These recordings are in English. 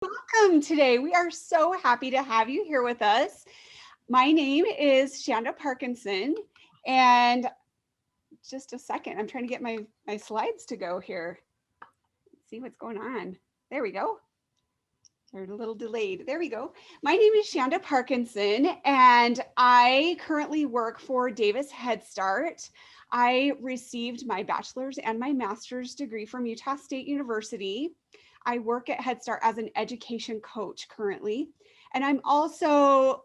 Welcome today. We are so happy to have you here with us. My name is Shanda Parkinson, and just a second, I'm trying to get my slides to go here. Let's see what's going on. There we go. They're a little delayed. There we go. My name is Shanda Parkinson, and I currently work for Davis Head Start. I received my bachelor's and my master's degree from Utah State University. I work at Head Start as an education coach currently, and I'm also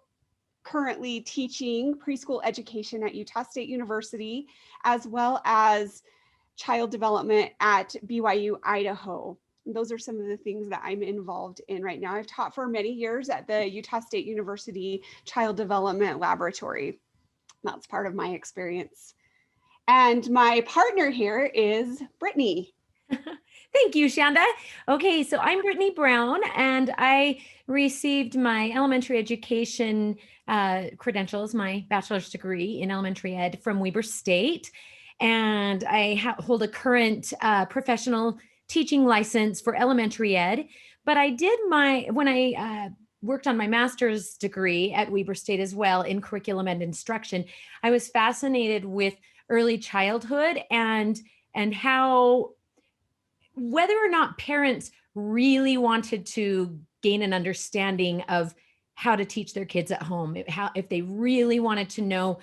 currently teaching preschool education at Utah State University, as well as child development at BYU, Idaho. Those are some of the things that I'm involved in right now. I've taught for many years at the Utah State University Child Development Laboratory. That's part of my experience. And my partner here is Brittani. Thank you, Shanda. Okay, so I'm Brittani Brown, and I received my elementary education credentials, my bachelor's degree in elementary ed from Weber State. And I hold a current professional teaching license for elementary ed. But I did when I worked on my master's degree at Weber State as well in curriculum and instruction, I was fascinated with early childhood and how whether or not parents really wanted to gain an understanding of how to teach their kids at home, if they really wanted to know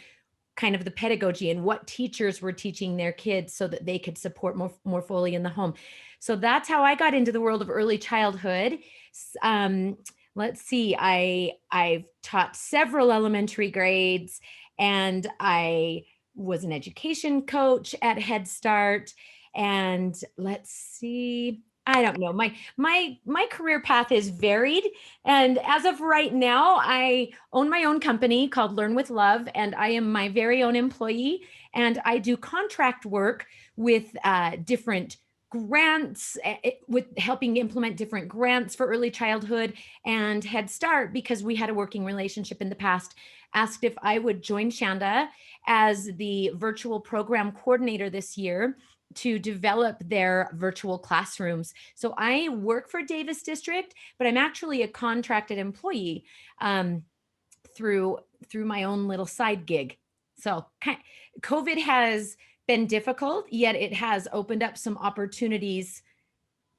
kind of the pedagogy and what teachers were teaching their kids so that they could support more fully in the home. So that's how I got into the world of early childhood. Let's see, I've taught several elementary grades, and I was an education coach at Head Start. And let's see, I don't know. My career path is varied. And as of right now, I own my own company called Learn with Love, and I am my very own employee. And I do contract work with different grants, with helping implement different grants for early childhood. And Head Start, because we had a working relationship in the past, asked if I would join Shanda as the virtual program coordinator this year to develop their virtual classrooms. So I work for Davis District, but I'm actually a contracted employee through my own little side gig. So COVID has been difficult, yet it has opened up some opportunities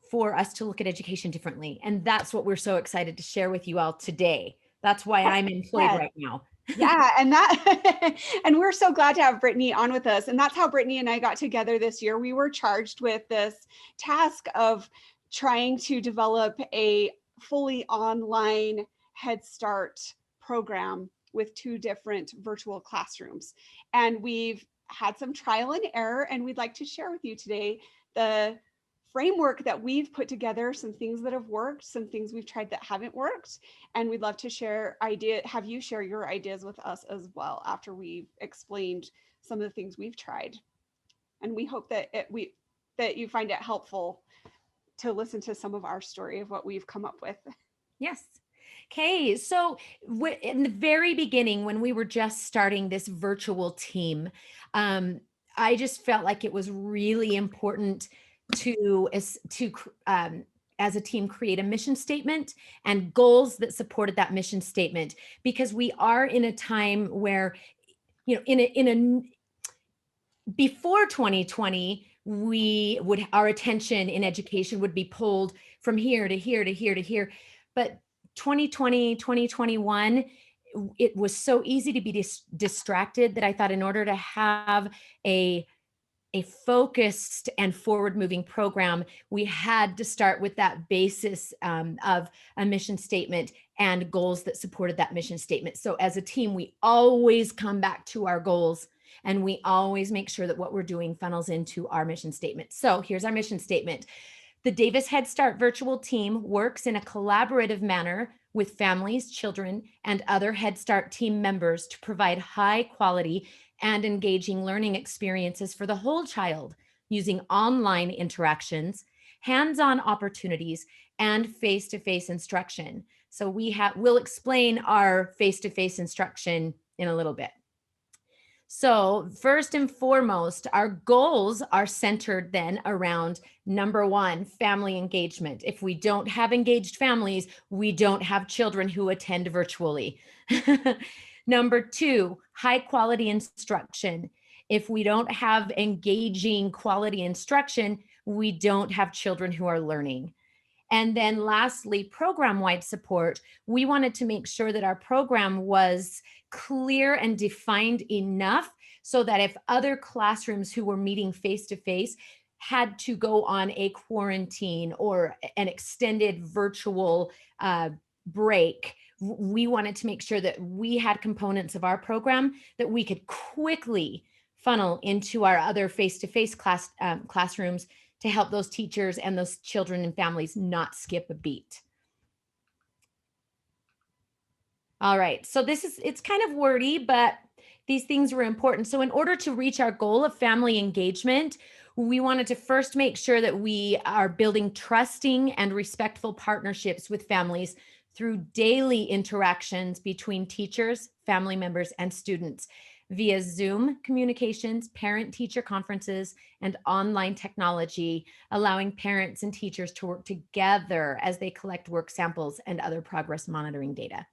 for us to look at education differently. And that's what we're so excited to share with you all today. That's why I'm employed right now. Yeah, and that and we're so glad to have Brittani on with us. And that's how Brittani and I got together this year. We were charged with this task of trying to develop a fully online Head Start program with 2 different virtual classrooms. And we've had some trial and error, and we'd like to share with you today the framework that we've put together, some things that have worked, some things we've tried that haven't worked, and we'd love to have you share your ideas with us as well after we've explained some of the things we've tried. And we hope that that you find it helpful to listen to some of our story of what we've come up with. Yes. Okay, so in the very beginning, when we were just starting this virtual team, I just felt like it was really important to as a team create a mission statement and goals that supported that mission statement, because we are in a time where, you know, before 2020, our attention in education would be pulled from here to here to here to here. But 2020, 2021, it was so easy to be distracted that I thought in order to have a focused and forward-moving program, we had to start with that basis of a mission statement and goals that supported that mission statement. So as a team, we always come back to our goals, and we always make sure that what we're doing funnels into our mission statement. So here's our mission statement. The Davis Head Start virtual team works in a collaborative manner with families, children, and other Head Start team members to provide high quality and engaging learning experiences for the whole child using online interactions, hands-on opportunities, and face-to-face instruction. So we'll explain our face-to-face instruction in a little bit. So first and foremost, our goals are centered then around number one, family engagement. If we don't have engaged families, we don't have children who attend virtually. Number two, high quality instruction. If we don't have engaging quality instruction, we don't have children who are learning. And then lastly, program-wide support. We wanted to make sure that our program was clear and defined enough so that if other classrooms who were meeting face-to-face had to go on a quarantine or an extended virtual break, we wanted to make sure that we had components of our program that we could quickly funnel into our other face-to-face classrooms to help those teachers and those children and families not skip a beat. All right, so it's kind of wordy, but these things were important. So in order to reach our goal of family engagement, we wanted to first make sure that we are building trusting and respectful partnerships with families through daily interactions between teachers, family members, and students via Zoom communications, parent-teacher conferences, and online technology, allowing parents and teachers to work together as they collect work samples and other progress monitoring data.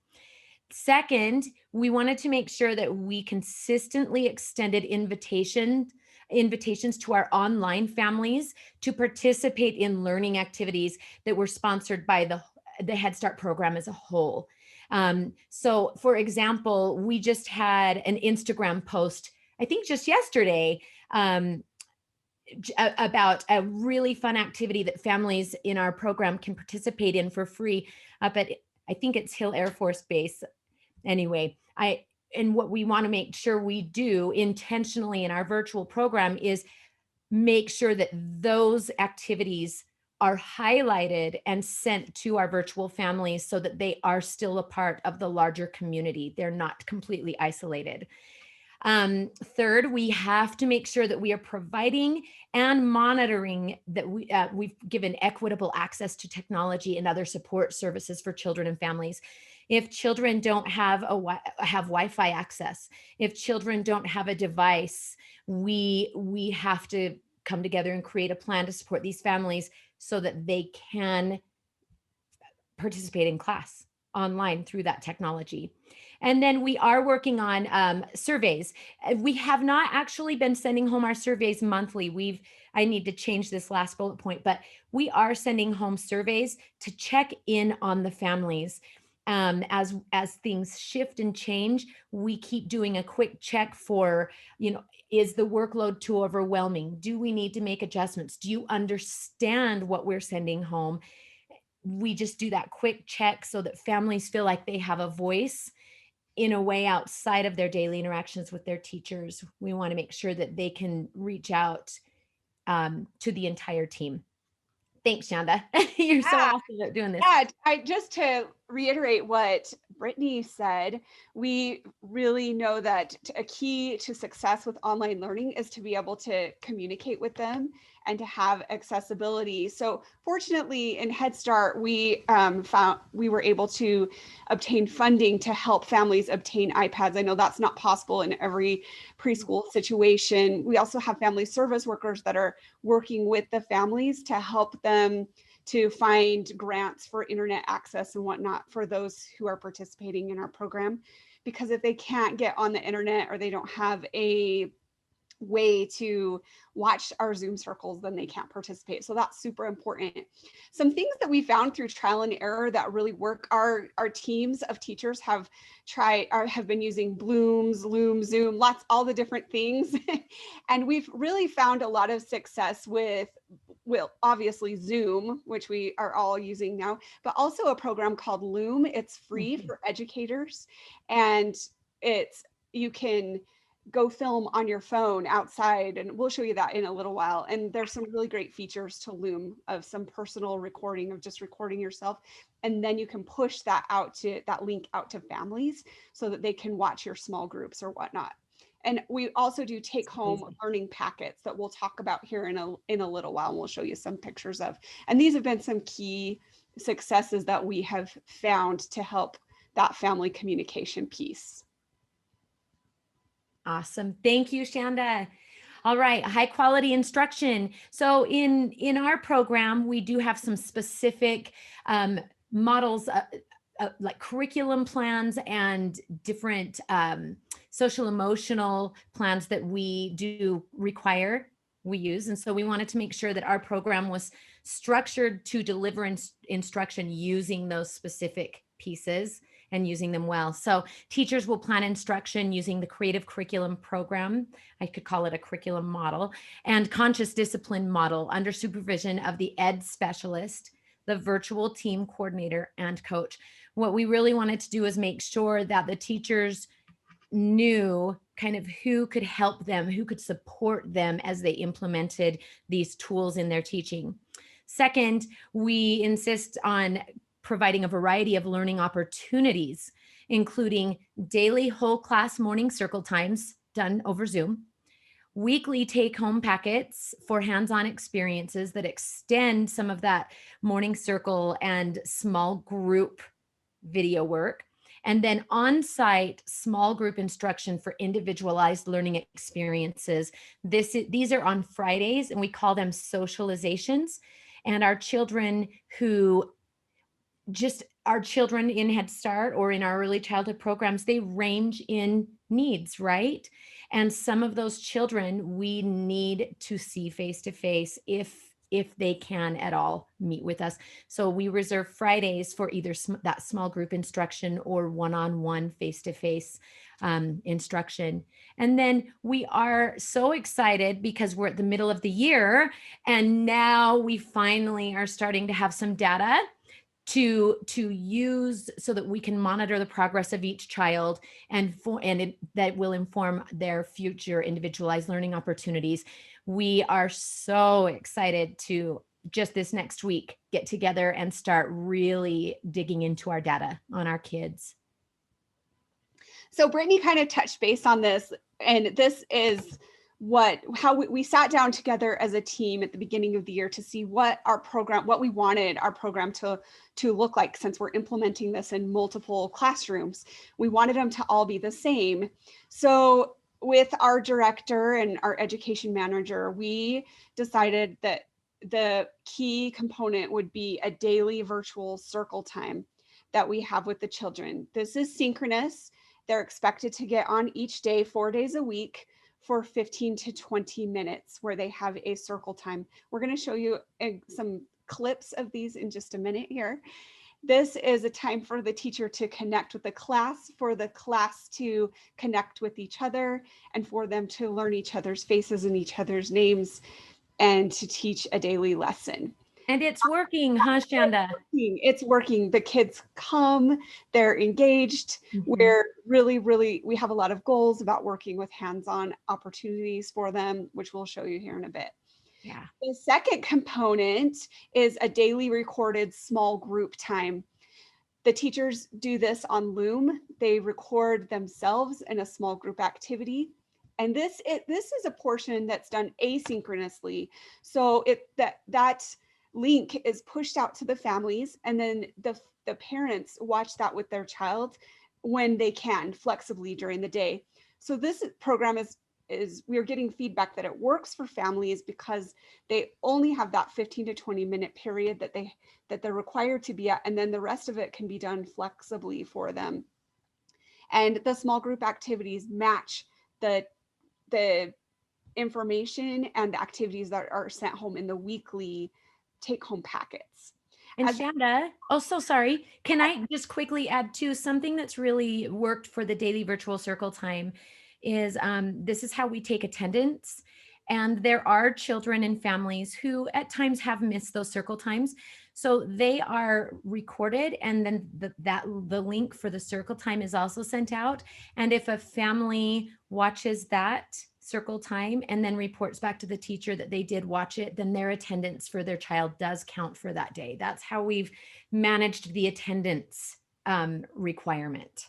Second, we wanted to make sure that we consistently extended invitations to our online families to participate in learning activities that were sponsored by the Head Start program as a whole. So for example, we just had an Instagram post, I think just yesterday, about a really fun activity that families in our program can participate in for free up at, I think it's Hill Air Force Base. Anyway, and what we want to make sure we do intentionally in our virtual program is make sure that those activities are highlighted and sent to our virtual families so that they are still a part of the larger community. They're not completely isolated. Third, we have to make sure that we are providing and monitoring that we've given equitable access to technology and other support services for children and families. If children don't have Wi-Fi access, if children don't have a device, we have to come together and create a plan to support these families so that they can participate in class online through that technology. And then we are working on surveys. We have not actually been sending home our surveys monthly. I need to change this last bullet point, but we are sending home surveys to check in on the families. As things shift and change, we keep doing a quick check for, is the workload too overwhelming? Do we need to make adjustments? Do you understand what we're sending home? We just do that quick check so that families feel like they have a voice in a way outside of their daily interactions with their teachers. We want to make sure that they can reach out to the entire team. Thanks, Shanda. You're so awesome at doing this. Yeah, just to reiterate what Brittani said, we really know that a key to success with online learning is to be able to communicate with them and to have accessibility. So fortunately in Head Start, we were able to obtain funding to help families obtain iPads. I know that's not possible in every preschool situation. We also have family service workers that are working with the families to help them to find grants for internet access and whatnot for those who are participating in our program. Because if they can't get on the internet or they don't have a way to watch our Zoom circles, then they can't participate. So that's super important. Some things that we found through trial and error that really work, our teams of teachers have been using Blooms, Loom, Zoom, all the different things. And we've really found a lot of success with, well, obviously Zoom, which we are all using now, but also a program called Loom. It's free for educators, and you can go film on your phone outside, and we'll show you that in a little while. And there's some really great features to Loom of some personal recording of just recording yourself. And then you can push that link out to families so that they can watch your small groups or whatnot. And we also do take-home learning packets that we'll talk about here in a little while, and we'll show you some pictures of. And these have been some key successes that we have found to help that family communication piece. Awesome. Thank you, Shanda. All right, high quality instruction. So in our program, we do have some specific models, like curriculum plans and different social emotional plans that we do require we use. And so we wanted to make sure that our program was structured to deliver instruction using those specific pieces and using them well. So teachers will plan instruction using the creative curriculum program. I could call it a curriculum model, and conscious discipline model under supervision of the ed specialist, the virtual team coordinator, and coach. What we really wanted to do is make sure that the teachers knew kind of who could help them, who could support them as they implemented these tools in their teaching. Second, we insist on providing a variety of learning opportunities, including daily whole class morning circle times done over Zoom, weekly take-home packets for hands-on experiences that extend some of that morning circle and small group video work, and then on-site small group instruction for individualized learning experiences. These are on Fridays, and we call them socializations. And our children in Head Start or in our early childhood programs, they range in needs, right? And some of those children we need to see face to face if they can at all meet with us. So we reserve Fridays for either that small group instruction or one-on-one face-to-face instruction. And then we are so excited because we're at the middle of the year, and now we finally are starting to have some data to use so that we can monitor the progress of each child, and that will inform their future individualized learning opportunities. We are so excited to just this next week get together and start really digging into our data on our kids. So Brittani kind of touched base on this, and this is how we sat down together as a team at the beginning of the year to see what we wanted our program to look like, since we're implementing this in multiple classrooms. We wanted them to all be the same. So with our director and our education manager, we decided that the key component would be a daily virtual circle time that we have with the children. This is synchronous. They're expected to get on each day, 4 days a week, for 15 to 20 minutes where they have a circle time. We're going to show you some clips of these in just a minute here. This is a time for the teacher to connect with the class, for the class to connect with each other, and for them to learn each other's faces and each other's names, and to teach a daily lesson. And it's working, huh, Shanda? It's working. The kids come, they're engaged. Mm-hmm. We have a lot of goals about working with hands-on opportunities for them, which we'll show you here in a bit. Yeah. The second component is a daily recorded small group time. The teachers do this on Loom. They record themselves in a small group activity. And this is a portion that's done asynchronously. So that link is pushed out to the families, and then the parents watch that with their child when they can, flexibly during the day. So this program is we're getting feedback that it works for families because they only have that 15 to 20 minute period that they're required to be at, and then the rest of it can be done flexibly for them. And the small group activities match the information and the activities that are sent home in the weekly take-home packets. And Shanda, oh, so sorry. Can I just quickly add to something that's really worked for the daily virtual circle time is this is how we take attendance. And there are children and families who at times have missed those circle times. So they are recorded, and then the link for the circle time is also sent out. And if a family watches that circle time and then reports back to the teacher that they did watch it, then their attendance for their child does count for that day. That's how we've managed the attendance requirement.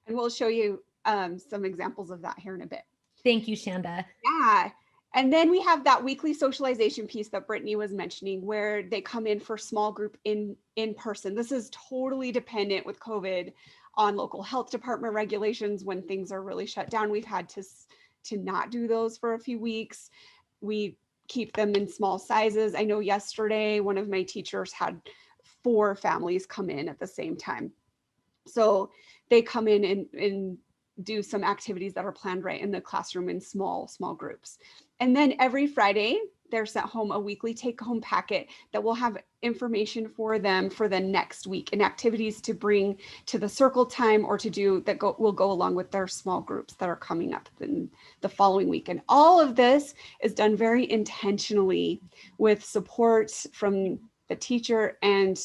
And we'll show you some examples of that here in a bit. Thank you, Shanda. Yeah. And then we have that weekly socialization piece that Brittani was mentioning, where they come in for small group in person. This is totally dependent with COVID on local health department regulations. When things are really shut down, we've had to not do those for a few weeks. We keep them in small sizes. I know yesterday one of my teachers had 4 families come in at the same time. So they come in and do some activities that are planned right in the classroom in small groups. And then every Friday, they're sent home a weekly take-home packet that will have information for them for the next week and activities to bring to the circle time or to do that will go along with their small groups that are coming up in the following week. And all of this is done very intentionally with support from the teacher and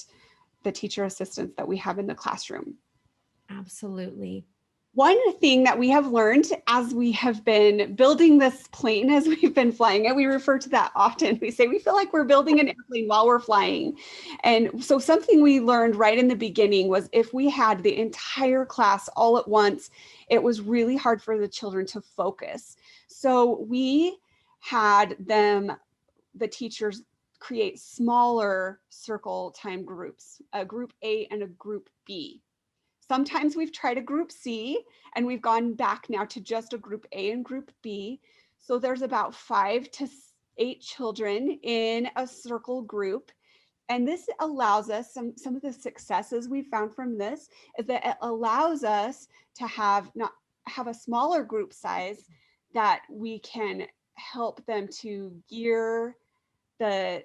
the teacher assistants that we have in the classroom. Absolutely. One thing that we have learned as we have been building this plane, as we've been flying it, we refer to that often. We say we feel like we're building an airplane while we're flying. And so something we learned right in the beginning was if we had the entire class all at once, it was really hard for the children to focus. So we had them, the teachers, create smaller circle time groups, a group A and a group B. Sometimes we've tried a group C and we've gone back now to just a group A and group B. So there's about 5 to 8 children in a circle group. And this allows us, some of the successes we found from this is that it allows us to have a smaller group size that we can help them to gear the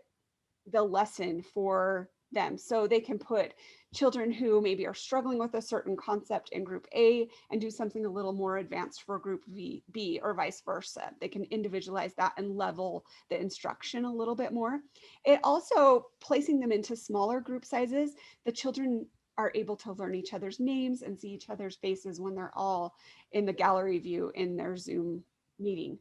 lesson for them. So they can put children who maybe are struggling with a certain concept in group A and do something a little more advanced for group B or vice versa. They can individualize that and level the instruction a little bit more. It also, placing them into smaller group sizes, the children are able to learn each other's names and see each other's faces when they're all in the gallery view in their Zoom meeting.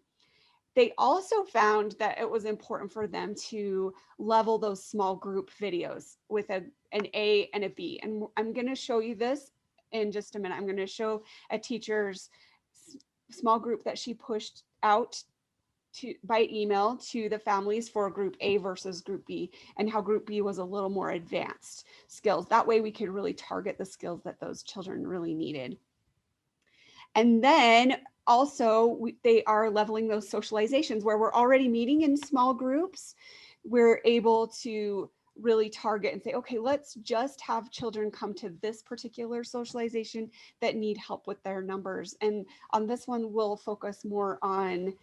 They also found that it was important for them to level those small group videos with an A and a B. And I'm going to show you this in just a minute. I'm going to show a teacher's small group that she pushed out by email to the families for group A versus group B, and how group B was a little more advanced skills. That way we could really target the skills that those children really needed. And then also they are leveling those socializations where we're already meeting in small groups. We're able to really target and say, okay, let's just have children come to this particular socialization that need help with their numbers. And on this one, we'll focus more on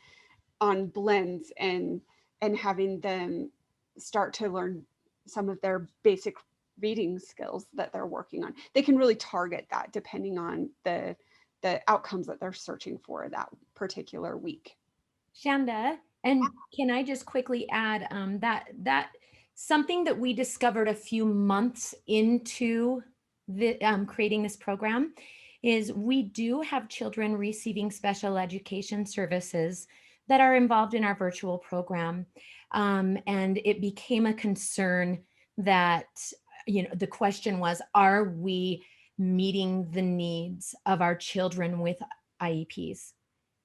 blends and having them start to learn some of their basic reading skills that they're working on. They can really target that depending on the outcomes that they're searching for that particular week. Shanda, and can I just quickly add that something that we discovered a few months into the creating this program is we do have children receiving special education services that are involved in our virtual program. And it became a concern that, the question was, are we meeting the needs of our children with IEPs?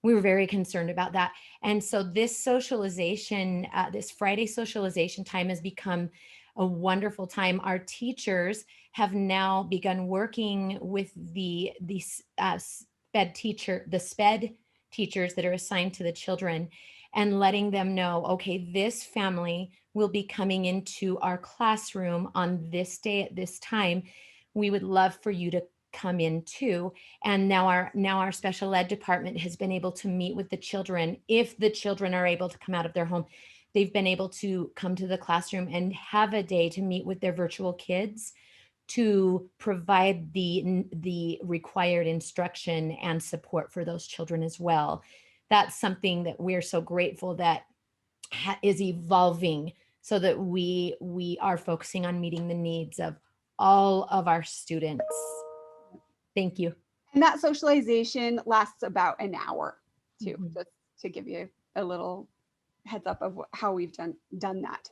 We were very concerned about that. And so this socialization, this Friday socialization time has become a wonderful time. Our teachers have now begun working with the SPED teachers that are assigned to the children and letting them know, okay, this family will be coming into our classroom on this day at this time. We would love for you to come in too. And now our special ed department has been able to meet with the children. If the children are able to come out of their home, they've been able to come to the classroom and have a day to meet with their virtual kids to provide the required instruction and support for those children as well. That's something that we're so grateful that is evolving, so that we are focusing on meeting the needs of all of our students. Thank you. And that socialization lasts about an hour too, just to give you a little heads up of how we've done that.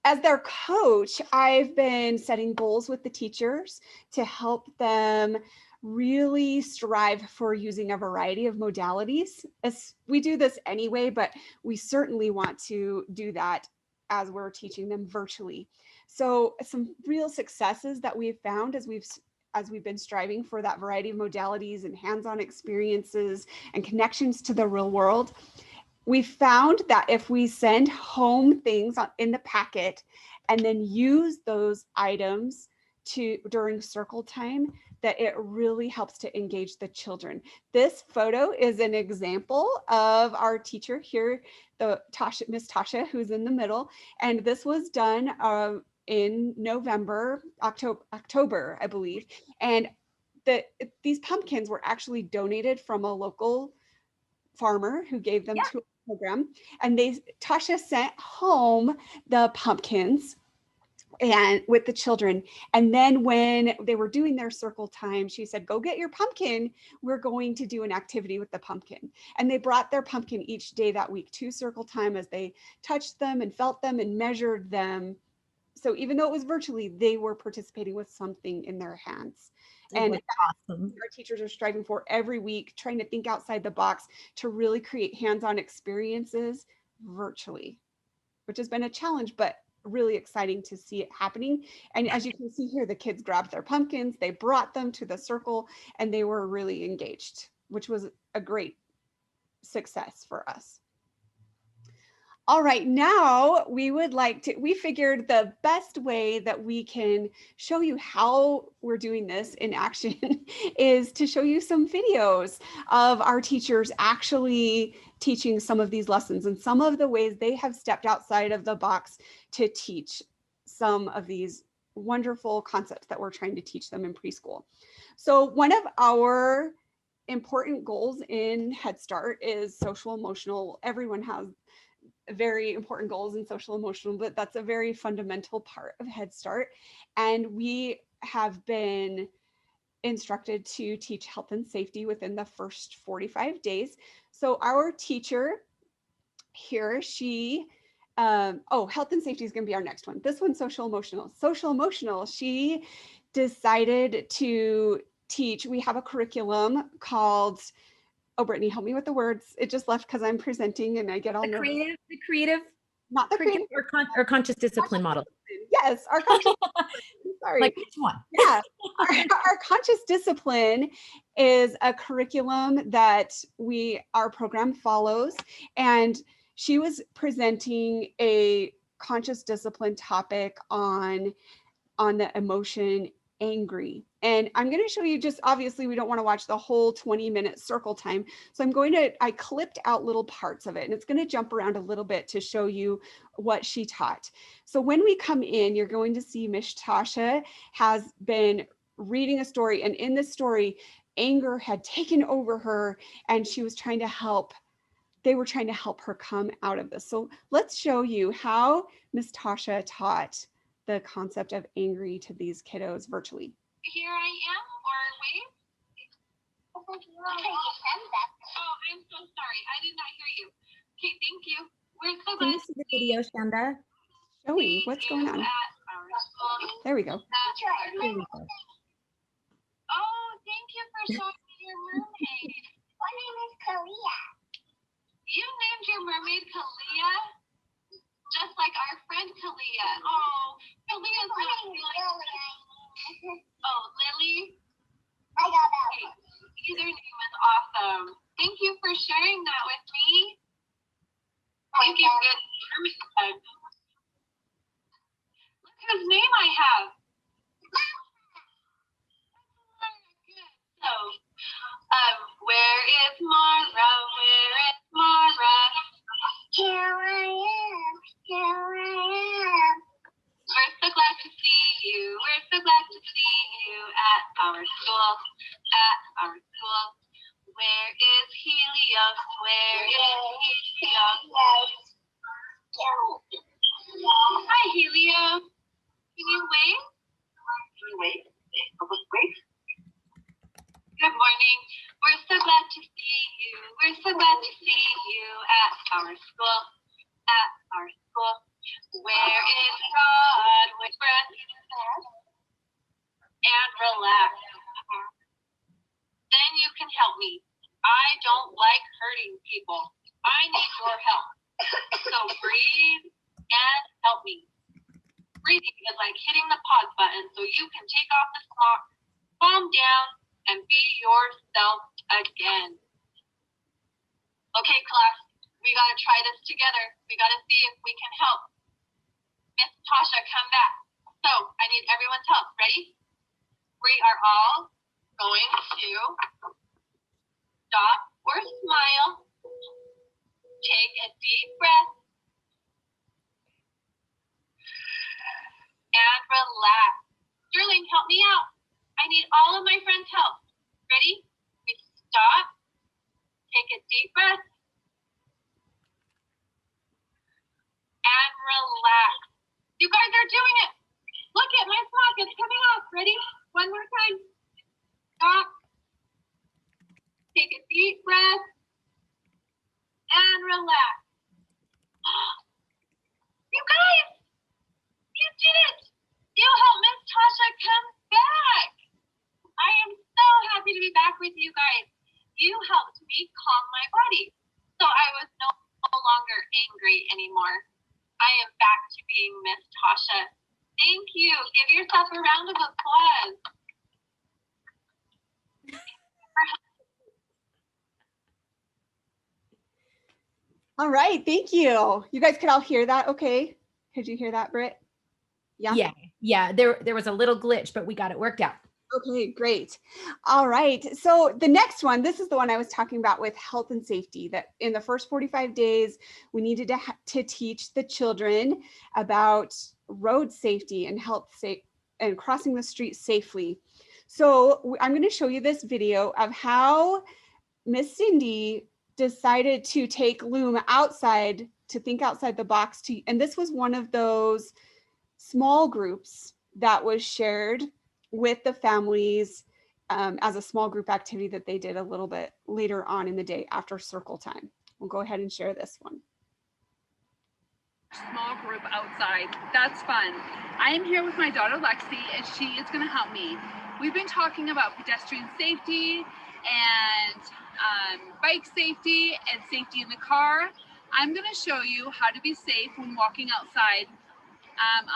as their coach, I've been setting goals with the teachers to help them really strive for using a variety of modalities. As we do this anyway, but we certainly want to do that as we're teaching them virtually. So some real successes that we've found as we've been striving for that variety of modalities and hands-on experiences and connections to the real world. We found that if we send home things in the packet and then use those items during circle time, that it really helps to engage the children. This photo is an example of our teacher here, Miss Tasha, who's in the middle. And this was done in October, I believe. And these pumpkins were actually donated from a local farmer who gave them to a program. And Tasha sent home the pumpkins and with the children. And then when they were doing their circle time, she said, go get your pumpkin. We're going to do an activity with the pumpkin. And they brought their pumpkin each day that week to circle time as they touched them and felt them and measured them. So even though it was virtually, they were participating with something in their hands. And awesome. Our teachers are striving for every week, trying to think outside the box to really create hands-on experiences virtually, which has been a challenge, but really exciting to see it happening. And as you can see here, the kids grabbed their pumpkins, they brought them to the circle, and they were really engaged, which was a great success for us. All right, now we figured the best way that we can show you how we're doing this in action is to show you some videos of our teachers actually teaching some of these lessons and some of the ways they have stepped outside of the box to teach some of these wonderful concepts that we're trying to teach them in preschool. So one of our important goals in Head Start is social emotional. Everyone has very important goals in social emotional, but that's a very fundamental part of Head Start. And we have been instructed to teach health and safety within the first 45 days. So our teacher here, health and safety is going to be our next one. This one's social emotional. Social emotional, she decided to teach. We have a curriculum called, oh, Brittany, help me with the words. It just left because I'm presenting and I get all nervous. The creative, not the creative or conscious discipline model. Yes, our conscious discipline. Sorry. Like which one? Yeah, our conscious discipline is a curriculum that our program follows, and she was presenting a conscious discipline topic on the emotion angry. And I'm going to show you, just obviously we don't want to watch the whole 20-minute circle time. So I clipped out little parts of it, and it's going to jump around a little bit to show you what she taught. So when we come in, you're going to see Miss Tasha has been reading a story, and in this story, anger had taken over her, and they were trying to help her come out of this. So let's show you how Miss Tasha taught the concept of angry to these kiddos virtually. Here I am, or wait. Oh, I'm so sorry. I did not hear you. Okay, thank you. We're so Can you see the video, Shanda? Showing what's going on. There we go. Here we go. Oh, thank you for showing me your mermaid. My name is Kalia. You named your mermaid Kalia? Just like our friend Kalia. Oh, Kalia's not feeling. Oh, Lily? I got that. Hey, either name is awesome. Thank you for sharing that with me. Thank you for getting mermaid fun. Look whose name I have. So, where is Mara? Where is Mara? Here I am. Here I am. We're so glad to see you. We're so glad to see you at our school. At our school. Where is Helios? Where is Helios? Hi, Helios. Can you wave? Can you wave? Wave. Good morning. We're so glad to see you. We're so glad to see you at our school. At our school. Where is God? With breath and relax. Then you can help me. I don't like hurting people. I need your help. So breathe and help me. Breathing is like hitting the pause button so you can take off the clock, calm down, and be yourself again. Okay, class, we gotta try this together. We gotta see if we can help. Miss Tasha, come back. So I need everyone's help. Ready? We are all going to stop or smile. Take a deep breath and relax. Sterling, help me out. I need all of my friends' help. Ready? We stop. Take a deep breath and relax. You guys are doing it. Look at my smock. It's coming off. Ready? One more time. Stop. Take a deep breath and relax. You guys, you did it. You helped Miss Tasha come back. I am so happy to be back with you guys. You helped me calm my body. So I was no longer angry anymore. I am back to being Miss Tasha. Thank you. Give yourself a round of applause. All right, thank you. You guys could all hear that, okay? Could you hear that, Britt? Yeah. There was a little glitch, but we got it worked out. Okay, great. All right. So the next one, this is the one I was talking about with health and safety, that in the first 45 days, we needed to teach the children about road safety and health safe and crossing the street safely. So I'm going to show you this video of how Miss Cindy decided to take Loom outside, to think outside the box, and this was one of those small groups that was shared with the families as a small group activity that they did a little bit later on in the day after circle time. We'll go ahead and share this one. Small group outside. That's fun. I am here with my daughter Lexi, and she is going to help me. We've been talking about pedestrian safety and bike safety and safety in the car. I'm going to show you how to be safe when walking outside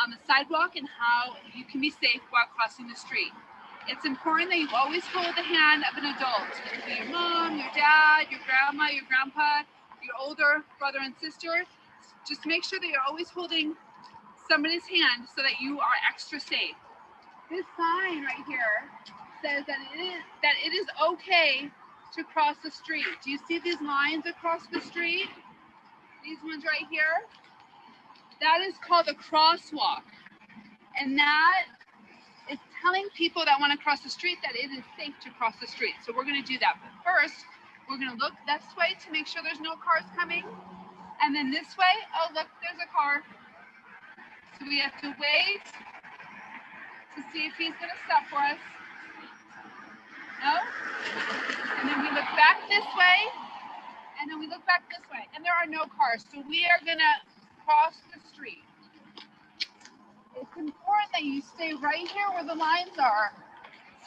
on the sidewalk and how you can be safe while crossing the street. It's important that you always hold the hand of an adult. It could be your mom, your dad, your grandma, your grandpa, your older brother and sister. Just make sure that you're always holding somebody's hand so that you are extra safe. This sign right here says that it is okay to cross the street. Do you see these lines across the street? These ones right here? That is called a crosswalk. And that is telling people that want to cross the street that it is safe to cross the street. So we're going to do that. But first, we're going to look this way to make sure there's no cars coming. And then this way, oh look, there's a car. So we have to wait to see if he's gonna stop for us. No? And then we look back this way, and then we look back this way, and there are no cars. So we are gonna cross the street. It's important that you stay right here where the lines are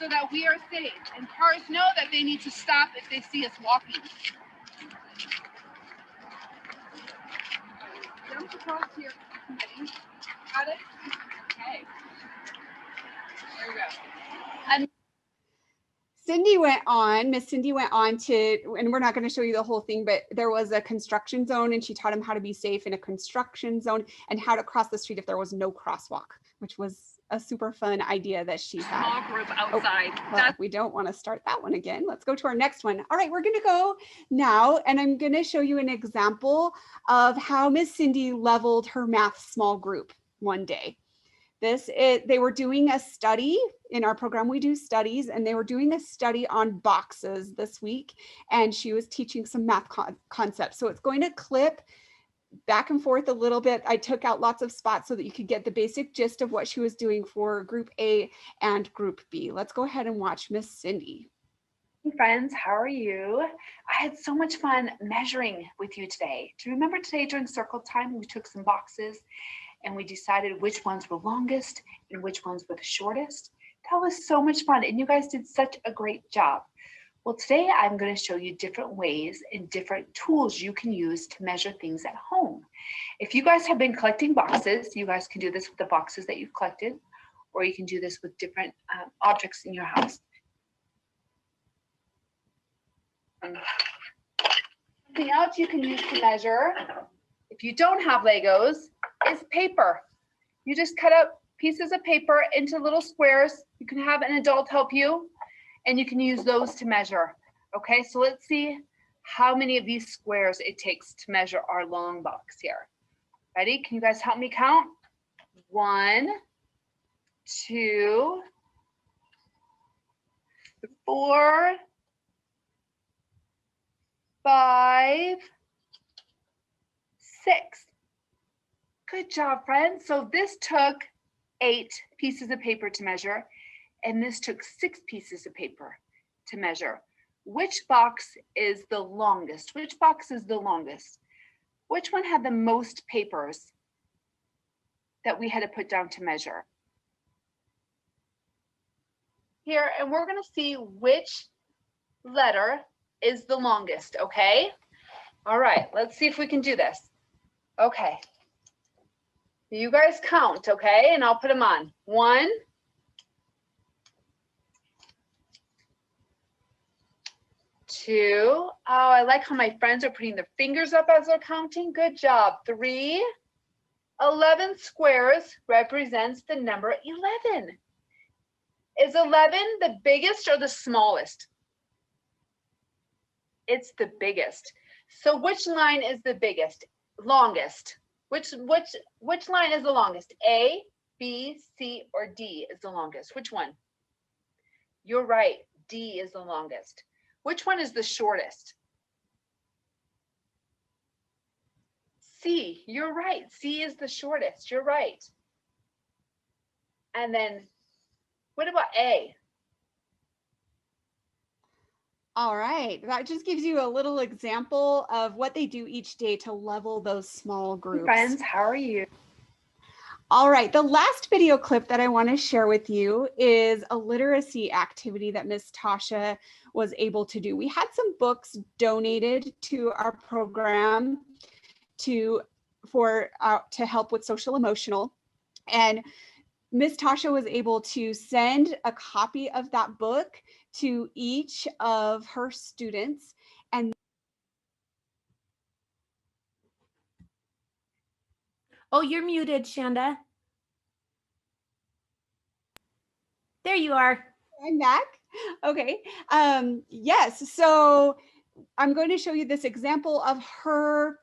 so that we are safe. And cars know that they need to stop if they see us walking. Jump across here. Ready? Got it? Okay. There we go. And Miss Cindy went on to, and we're not going to show you the whole thing, but there was a construction zone and she taught him how to be safe in a construction zone and how to cross the street if there was no crosswalk, which was a super fun idea that she had. Small group outside. Well, we don't want to start that one again. Let's go to our next one. All right, we're going to go now, and I'm going to show you an example of how Miss Cindy leveled her math small group one day. They were doing a study in our program. We do studies, and they were doing a study on boxes this week, and she was teaching some math concepts. So it's going to clip back and forth a little bit. I took out lots of spots so that you could get the basic gist of what she was doing for group A and group B. Let's go ahead and watch Miss Cindy. Hey friends, how are you? I had so much fun measuring with you today. Do you remember today during circle time, we took some boxes and we decided which ones were longest and which ones were the shortest? That was so much fun and you guys did such a great job. Well, today I'm going to show you different ways and different tools you can use to measure things at home. If you guys have been collecting boxes, you guys can do this with the boxes that you've collected, or you can do this with different objects in your house. Something else you can use to measure, if you don't have Legos, is paper. You just cut up pieces of paper into little squares. You can have an adult help you, and you can use those to measure. Okay, so let's see how many of these squares it takes to measure our long box here. Ready? Can you guys help me count? 1, 2, 4, 5, 6. Good job, friends. So this took 8 pieces of paper to measure, and this took 6 pieces of paper to measure. Which box is the longest? Which box is the longest? Which one had the most papers that we had to put down to measure? Here, and we're going to see which letter is the longest, okay? All right, let's see if we can do this. Okay. You guys count, okay? And I'll put them on. 1, 2. Oh, I like how my friends are putting their fingers up as they're counting. Good job. 3. 11 squares represents the number 11. Is 11 the biggest or the smallest? It's the biggest. So which line is the biggest? Longest. Which line is the longest? A, B, C, or D is the longest? Which one? You're right. D is the longest. Which one is the shortest? C. You're right. C is the shortest. You're right. And then what about A? All right, that just gives you a little example of what they do each day to level those small groups. Friends, how are you? All right, the last video clip that I want to share with you is a literacy activity that Miss Tasha was able to do. We had some books donated to our program to help with social emotional, and Miss Tasha was able to send a copy of that book to each of her students. And Oh, you're muted, Shanda. There you are. I'm back. Okay. Yes. So I'm going to show you this example of her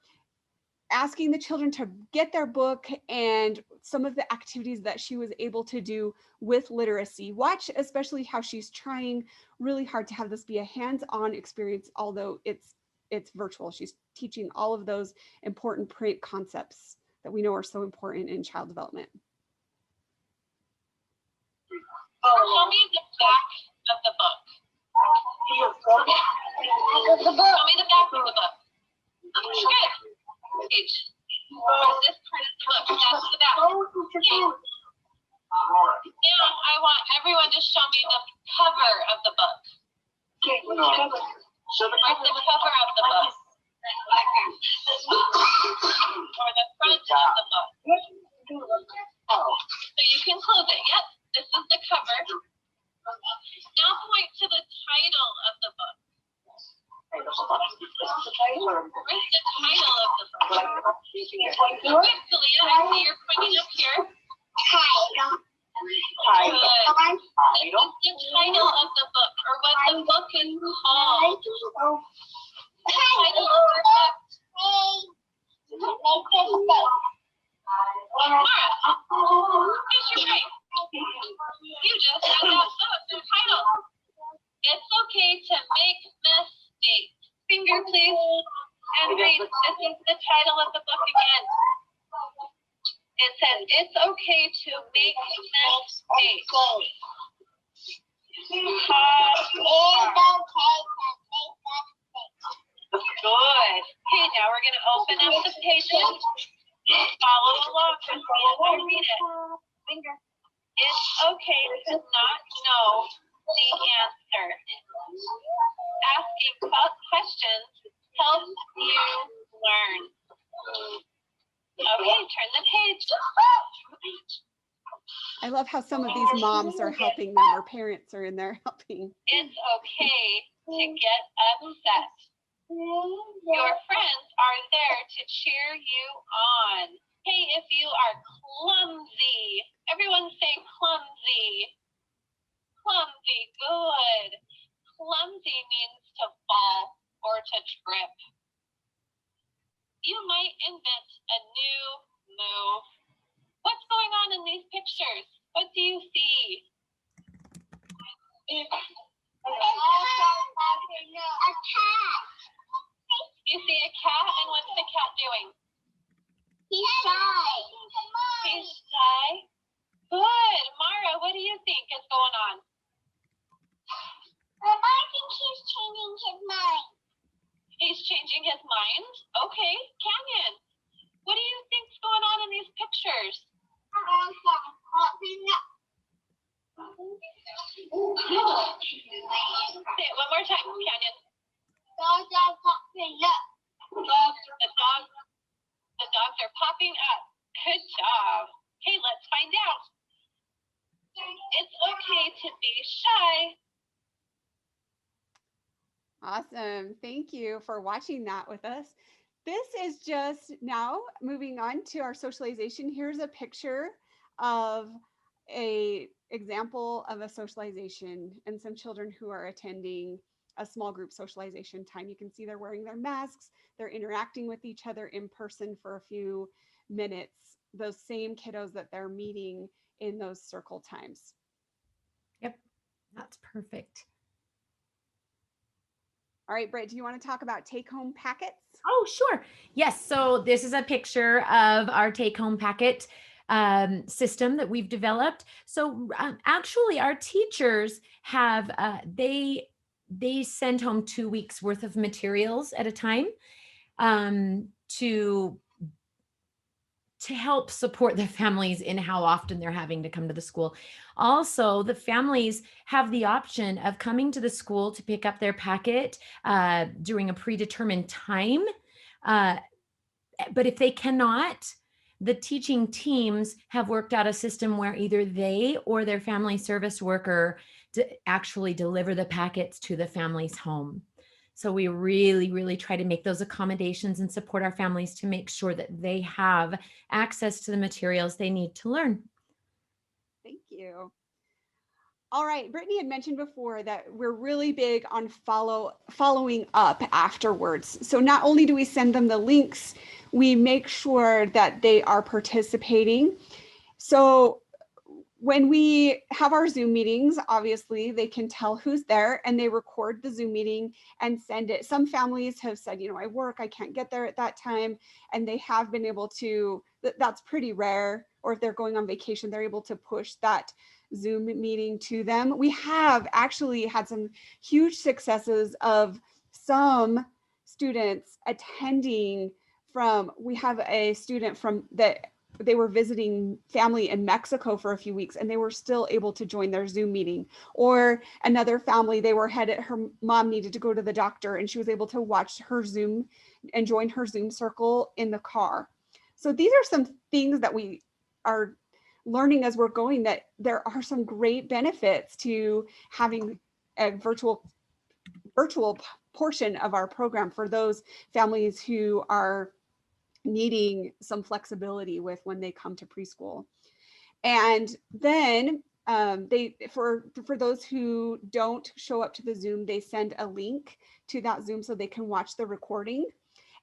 asking the children to get their book and some of the activities that she was able to do with literacy. Watch especially how she's trying really hard to have this be a hands-on experience, although it's virtual. She's teaching all of those important print concepts that we know are so important in child development. Show me the back of the book. Show me the back of the book. Good. Page. This part of the book. That's the back. Okay. Now I want everyone to show me the cover of the book. Where's the cover of the book? Or the front of the book. So you can close it. Yep. This is the cover. Now point to the title of the book. Where's the title of the book? Good, Kalia. I see you're pointing up here. Good. This is the title of the book, or what the book is called. The title of the book. Mara, here's your break. You just had that book, the title. It's okay to make mistakes. Finger, please. And read. This is the title of the book again. It says, it's okay to make mistakes. It's okay questions help you learn. Okay, turn the page. I love how some of these moms are helping them, or parents are in there helping. It's okay to get upset. Your friends are there to cheer you on. Hey, if you are clumsy, everyone say clumsy. Clumsy, good. Clumsy means to fall or to trip. You might invent a new move. What's going on in these pictures? What do you see? A cat. You see a cat, and what's the cat doing? He's shy. He's shy. Good. Mara, what do you think is going on? I think he's changing his mind. He's changing his mind? Okay. Canyon, what do you think's going on in these pictures? Say it one more time, Canyon. The dogs are popping up. Good job. Hey, let's find out. It's okay to be shy. Awesome. Thank you for watching that with us. This is just now moving on to our socialization. Here's a picture of a example of a socialization and some children who are attending a small group socialization time. You can see they're wearing their masks. They're interacting with each other in person for a few minutes. Those same kiddos that they're meeting in those circle times. Yep, that's perfect. All right, Britt, do you want to talk about take-home packets? Oh, sure. Yes. So this is a picture of our take-home packet system that we've developed. So actually, our teachers have they send home 2 weeks worth of materials at a time to help support their families in how often they're having to come to the school. Also, the families have the option of coming to the school to pick up their packet during a predetermined time. But if they cannot, the teaching teams have worked out a system where either they or their family service worker actually deliver the packets to the family's home. So we really, really try to make those accommodations and support our families to make sure that they have access to the materials they need to learn. Thank you. All right, Brittany had mentioned before that we're really big on following up afterwards. So not only do we send them the links, we make sure that they are participating. So when we have our Zoom meetings, obviously they can tell who's there and they record the Zoom meeting and send it. Some families have said, I work, I can't get there at that time. And they have been able to, that's pretty rare. Or if they're going on vacation, they're able to push that Zoom meeting to them. We have actually had some huge successes of some students attending we have a student from that they were visiting family in Mexico for a few weeks and they were still able to join their Zoom meeting. Or another family, they were her mom needed to go to the doctor and she was able to watch her Zoom and join her Zoom circle in the car. So these are some things that we are learning as we're going, that there are some great benefits to having a virtual portion of our program for those families who are needing some flexibility with when they come to preschool. And then for those who don't show up to the Zoom, they send a link to that Zoom so they can watch the recording.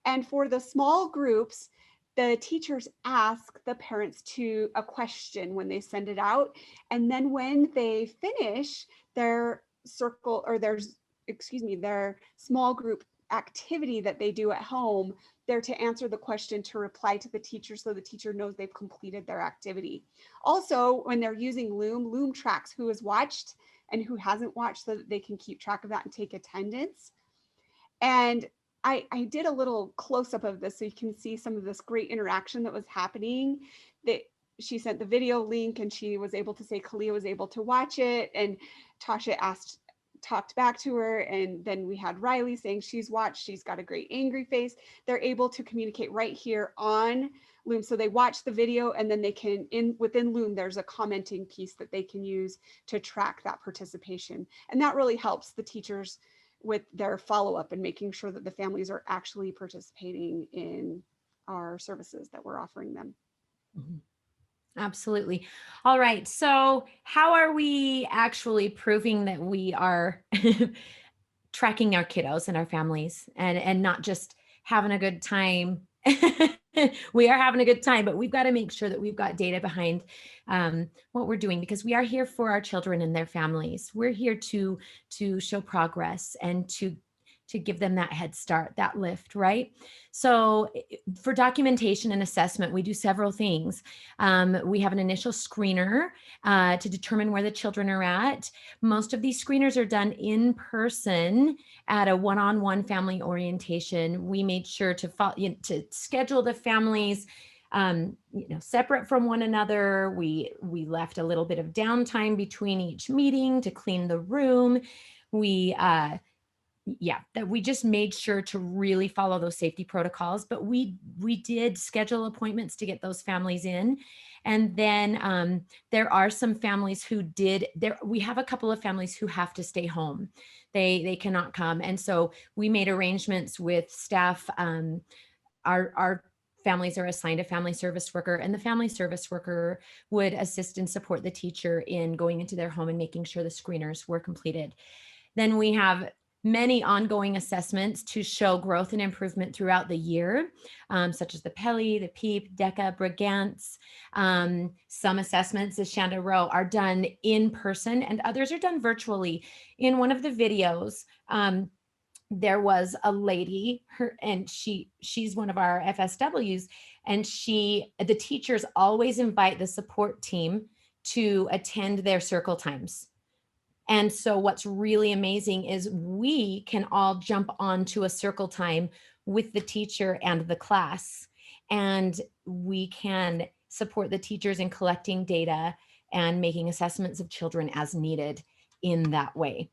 And for the small groups, the teachers ask the parents a question when they send it out. And then when they finish their circle or their small group activity that they do at home, they're to answer the question to reply to the teacher so the teacher knows they've completed their activity. Also, when they're using Loom tracks who has watched and who hasn't watched so that they can keep track of that and take attendance. And I did a little close-up of this so you can see some of this great interaction that was happening. That she sent the video link and she was able to say Kalia was able to watch it, and Tasha asked talked back to her, and then we had Riley saying she's watched, she's got a great angry face. They're able to communicate right here on Loom. So they watch the video, and then they can, within Loom, there's a commenting piece that they can use to track that participation. And that really helps the teachers with their follow-up and making sure that the families are actually participating in our services that we're offering them. Mhm. Absolutely. All right. So how are we actually proving that we are tracking our kiddos and our families, and not just having a good time? We are having a good time, but we've got to make sure that we've got data behind what we're doing, because we are here for our children and their families. We're here to show progress and to give them that head start, that lift, right? So for documentation and assessment, we do several things. We have an initial screener to determine where the children are at. Most of these screeners are done in person at a one-on-one family orientation. We made sure to schedule the families separate from one another. We left a little bit of downtime between each meeting to clean the room. That we just made sure to really follow those safety protocols, but we did schedule appointments to get those families in. And then there are some families who we have a couple of families who have to stay home. They cannot come. And so we made arrangements with staff. Our families are assigned a family service worker, and the family service worker would assist and support the teacher in going into their home and making sure the screeners were completed. Then we have many ongoing assessments to show growth and improvement throughout the year, such as the PELI, the PEEP, DECA, Brigance. Some assessments, as Shanda wrote, are done in person and others are done virtually. In one of the videos, there was a lady, and she's one of our FSWs, and the teachers always invite the support team to attend their circle times. And so what's really amazing is we can all jump onto a circle time with the teacher and the class, and we can support the teachers in collecting data and making assessments of children as needed in that way.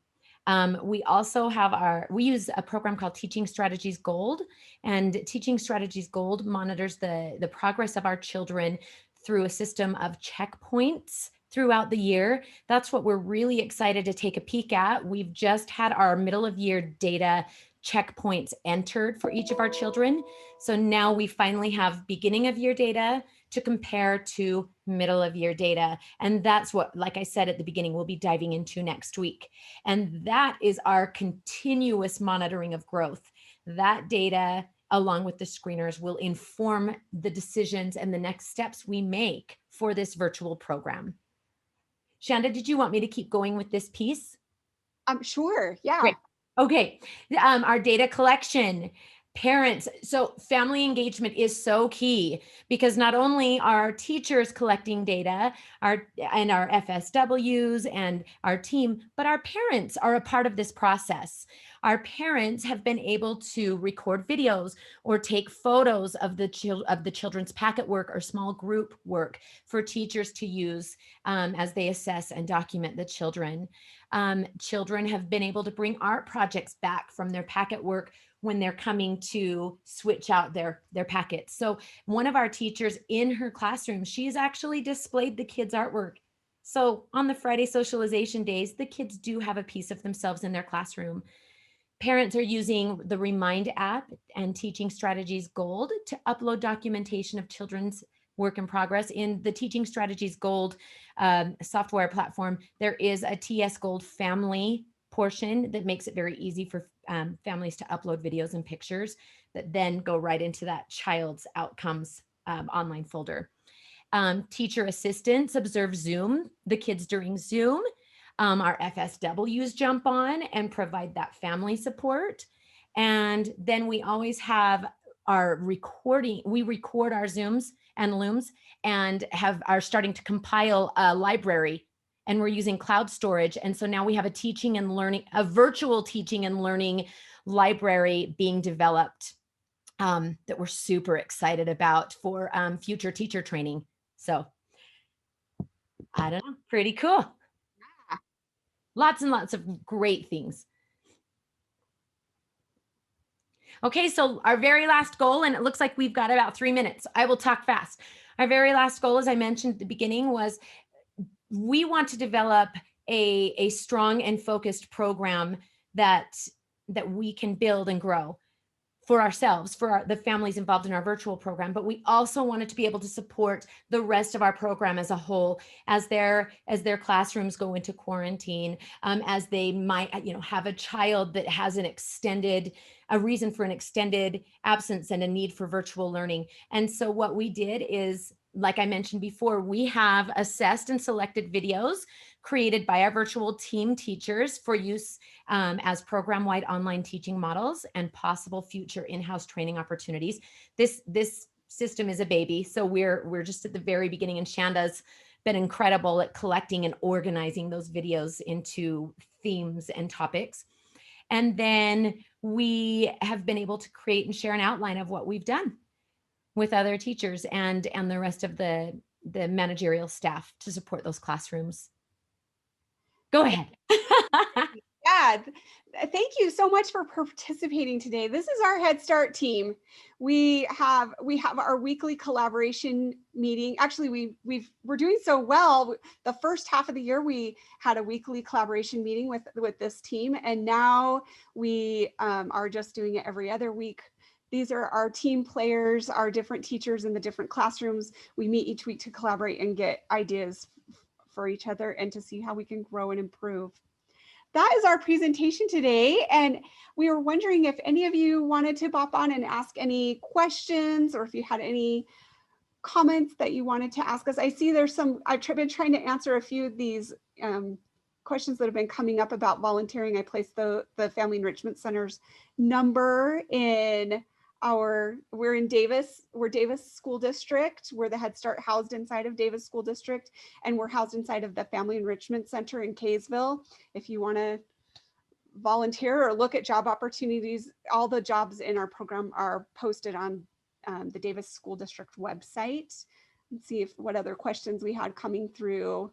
We also have we use a program called Teaching Strategies Gold, and Teaching Strategies Gold monitors the progress of our children through a system of checkpoints throughout the year. That's what we're really excited to take a peek at. We've just had our middle of year data checkpoints entered for each of our children. So now we finally have beginning of year data to compare to middle of year data. And that's what, like I said at the beginning, we'll be diving into next week. And that is our continuous monitoring of growth. That data, along with the screeners, will inform the decisions and the next steps we make for this virtual program. Shanda, did you want me to keep going with this piece? Sure. Yeah. Great. Okay. Our data collection, parents. So family engagement is so key, because not only are teachers collecting data, our FSWs and our team, but our parents are a part of this process. Our parents have been able to record videos or take photos of the children's packet work or small group work for teachers to use as they assess and document the children. Children have been able to bring art projects back from their packet work when they're coming to switch out their packets. So one of our teachers in her classroom, she's actually displayed the kids' artwork. So on the Friday socialization days, the kids do have a piece of themselves in their classroom. Parents are using the Remind app and Teaching Strategies Gold to upload documentation of children's work in progress. In the Teaching Strategies Gold software platform, there is a TS Gold family portion that makes it very easy for families to upload videos and pictures that then go right into that child's outcomes online folder. Teacher assistants observe Zoom, the kids during Zoom. Our FSWs jump on and provide that family support. And then we always have our recording. We record our Zooms and Looms and are starting to compile a library, and we're using cloud storage. And so now we have a virtual teaching and learning library being developed that we're super excited about for future teacher training. So I don't know, pretty cool. Lots and lots of great things. Okay, so our very last goal, and it looks like we've got about 3 minutes. I will talk fast. Our very last goal, as I mentioned at the beginning, was we want to develop a strong and focused program that we can build and grow for ourselves, for the families involved in our virtual program, but we also wanted to be able to support the rest of our program as a whole, as their classrooms go into quarantine, as they might, have a child that has a reason for an extended absence and a need for virtual learning. And so what we did is, like I mentioned before, we have assessed and selected videos created by our virtual team teachers for use as program-wide online teaching models and possible future in-house training opportunities. This system is a baby, so we're just at the very beginning, and Shanda's been incredible at collecting and organizing those videos into themes and topics. And then we have been able to create and share an outline of what we've done with other teachers and the rest of the managerial staff to support those classrooms. Go ahead. Yeah, thank you so much for participating today. This is our Head Start team. We have our weekly collaboration meeting. Actually, we're doing so well. The first half of the year, we had a weekly collaboration meeting with this team, and now we are just doing it every other week. These are our team players, our different teachers in the different classrooms. We meet each week to collaborate and get ideas for each other and to see how we can grow and improve. That is our presentation today. And we were wondering if any of you wanted to pop on and ask any questions, or if you had any comments that you wanted to ask us. I see there's some, I've been trying to answer a few of these questions that have been coming up about volunteering. I placed the Family Enrichment Center's number in we're Davis School District. We're the Head Start housed inside of Davis School District, and we're housed inside of the Family Enrichment Center in Kaysville. If you want to volunteer or look at job opportunities, all the jobs in our program are posted on the Davis School District website. Let's see what other questions we had coming through.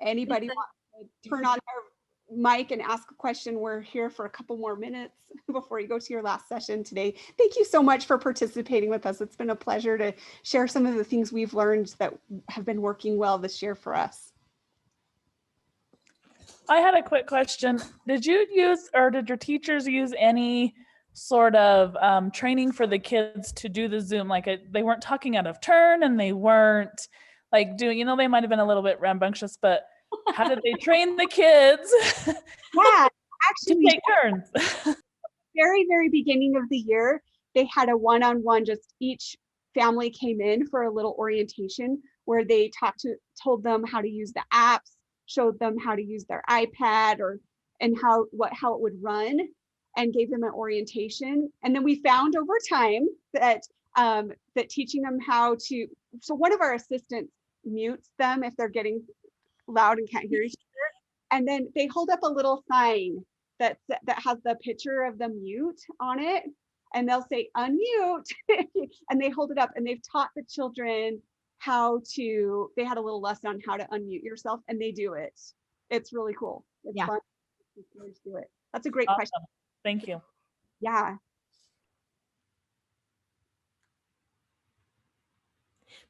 Anybody want to turn on their mic and ask a question? We're here for a couple more minutes before you go to your last session today. Thank you so much for participating with us. It's been a pleasure to share some of the things we've learned that have been working well this year for us. I had a quick question. Did you use, or did your teachers use any sort of training for the kids to do the Zoom? Like they weren't talking out of turn, and they weren't like doing, they might have been a little bit rambunctious, but how did they train the kids? Yeah, actually, to take turns. Very, very beginning of the year, they had a one-on-one, just each family came in for a little orientation where they told them how to use the apps, showed them how to use their iPad and how it would run, and gave them an orientation. And then we found over time that teaching them how to, so one of our assistants mutes them if they're getting loud and can't hear each other, and then they hold up a little sign that has the picture of the mute on it, and they'll say unmute and they hold it up, and they've taught the children they had a little lesson on how to unmute yourself, and they do it. It's really cool. It's fun to do it. That's a great question. Thank you. Yeah.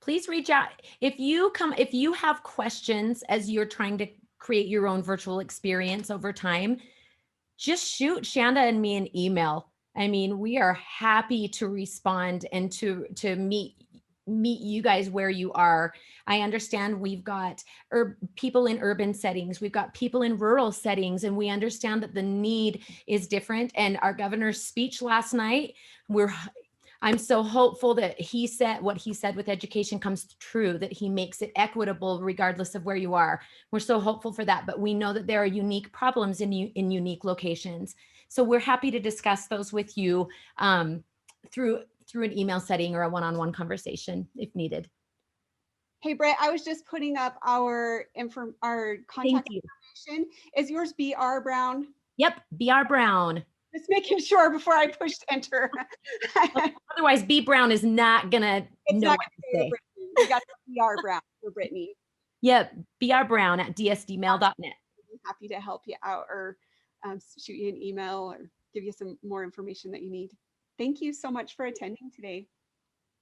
Please reach out if you have questions as you're trying to create your own virtual experience over time. Just shoot Shanda and me an email. I mean, we are happy to respond and to meet you guys where you are. I understand we've got people in urban settings, we've got people in rural settings, and we understand that the need is different. And our governor's speech last night, I'm so hopeful that what he said with education comes true, that he makes it equitable regardless of where you are. We're so hopeful for that, but we know that there are unique problems in unique locations. So we're happy to discuss those with you through an email setting or a one-on-one conversation if needed. Hey, Britt, I was just putting up our contact information. Is yours BR Brown? Yep, BR Brown. Just making sure before I pushed enter. Otherwise, B Brown is not gonna know what to say. You got BR Brown for Brittany. Yep, brbrown@dsdmail.net. I'm happy to help you out or shoot you an email or give you some more information that you need. Thank you so much for attending today.